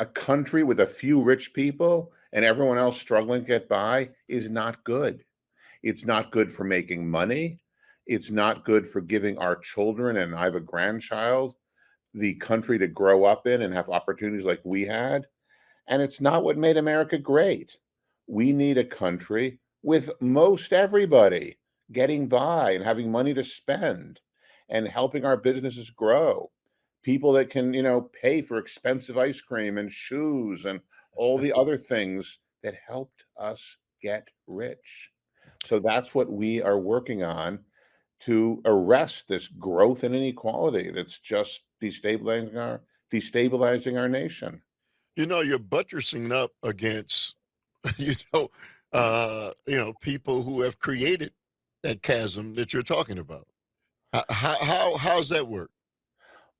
A country with a few rich people and everyone else struggling to get by is not good. It's not good for making money. It's not good for giving our children, and I have a grandchild, the country to grow up in and have opportunities like we had. And it's not what made America great. We need a country with most everybody getting by and having money to spend and helping our businesses grow. People that can, pay for expensive ice cream and shoes and all the other things that helped us get rich. So that's what we are working on to arrest this growth and inequality that's just destabilizing our nation. You're buttressing up against, you people who have created that chasm that you're talking about. How's that work?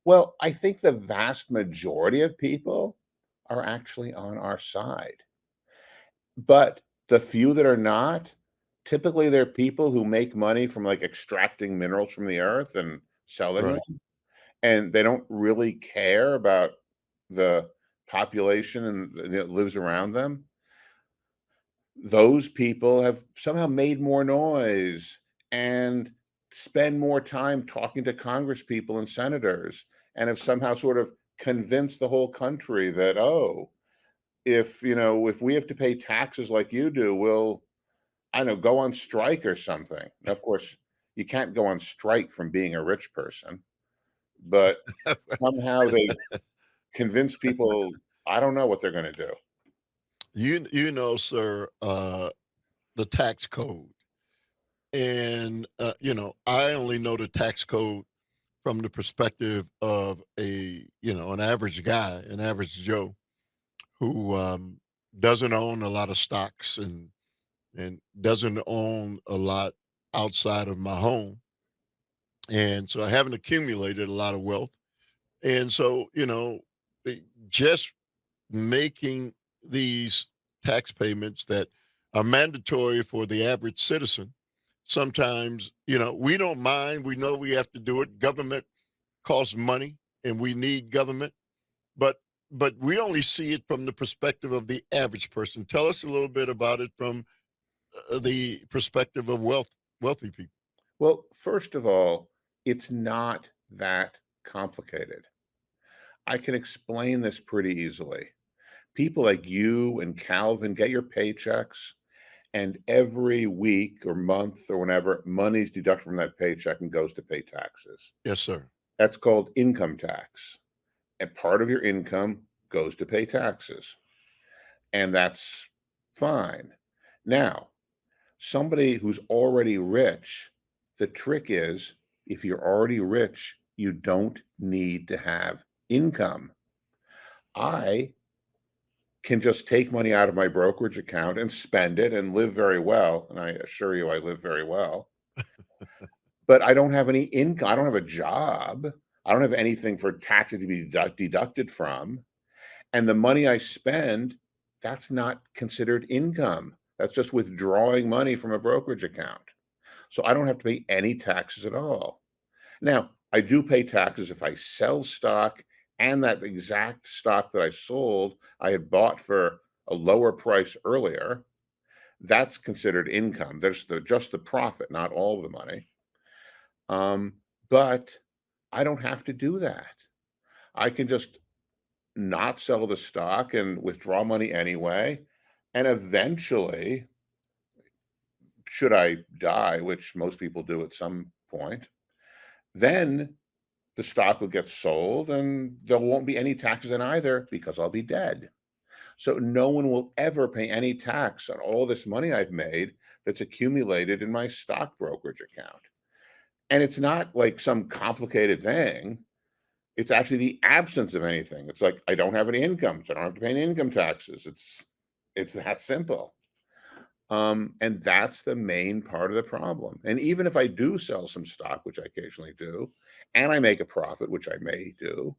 Well, I think the vast majority of people are actually on our side. But the few that are not, typically they're people who make money from like extracting minerals from the earth and selling Right. them. And they don't really care about the population and that lives around them. Those people have somehow made more noise and spend more time talking to Congress people and senators and have somehow sort of convinced the whole country that, oh, if we have to pay taxes like you do, we'll, I don't know, go on strike or something. Now, of course, you can't go on strike from being a rich person, but somehow they convince people. I don't know what they're going to do. Sir, the tax code. And I only know the tax code from the perspective of an average guy, an average Joe who doesn't own a lot of stocks and doesn't own a lot outside of my home. And so I haven't accumulated a lot of wealth. And so, just making these tax payments that are mandatory for the average citizen, sometimes, we don't mind. We know we have to do it. Government costs money and we need government, but we only see it from the perspective of the average person. Tell us a little bit about it from the perspective of wealthy people. Well, first of all, it's not that complicated. I can explain this pretty easily. People like you and Calvin get your paychecks, and every week or month or whenever, money's deducted from that paycheck and goes to pay taxes. Yes, sir. That's called income tax. And part of your income goes to pay taxes. And that's fine. Now, somebody who's already rich, the trick is if you're already rich, you don't need to have income. I can just take money out of my brokerage account and spend it and live very well. And I assure you, I live very well. But I don't have any income. I don't have a job. I don't have anything for taxes to be deducted from. And the money I spend, that's not considered income. That's just withdrawing money from a brokerage account. So I don't have to pay any taxes at all. Now, I do pay taxes if I sell stock and that exact stock that I sold, I had bought for a lower price earlier. That's considered income. There's just the profit, not all the money. Um, but I don't have to do that. I can just not sell the stock and withdraw money anyway. And eventually, should I die, which most people do at some point, then the stock will get sold and there won't be any taxes on either because I'll be dead. So no one will ever pay any tax on all this money I've made that's accumulated in my stock brokerage account. And it's not like some complicated thing. It's actually the absence of anything. It's like I don't have any income, so I don't have to pay any income taxes. It's that simple. And that's the main part of the problem. And even if I do sell some stock, which I occasionally do, and I make a profit, which I may do,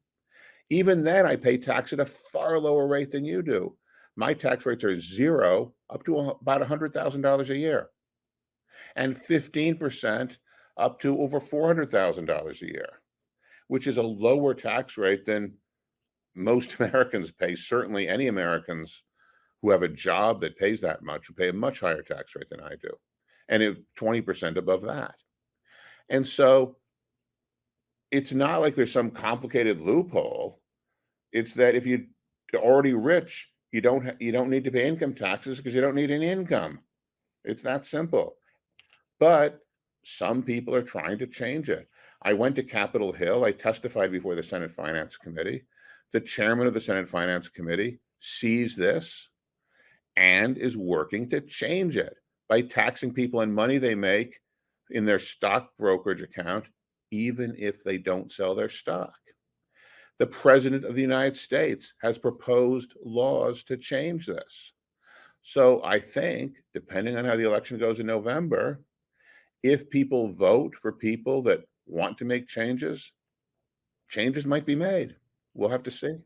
even then I pay tax at a far lower rate than you do. My tax rates are zero up to about $100,000 a year, and 15% up to over $400,000 a year, which is a lower tax rate than most Americans pay, certainly any Americans who have a job that pays that much, who pay a much higher tax rate than I do, and 20% above that. And so it's not like there's some complicated loophole. It's that if you're already rich, you don't need to pay income taxes because you don't need any income. It's that simple. But some people are trying to change it. I went to Capitol Hill. I testified before the Senate Finance Committee. The chairman of the Senate Finance Committee sees this and is working to change it by taxing people on money they make in their stock brokerage account, even if they don't sell their stock. The President of the United States has proposed laws to change this. So I think, depending on how the election goes in November, if people vote for people that want to make changes, changes might be made. We'll have to see.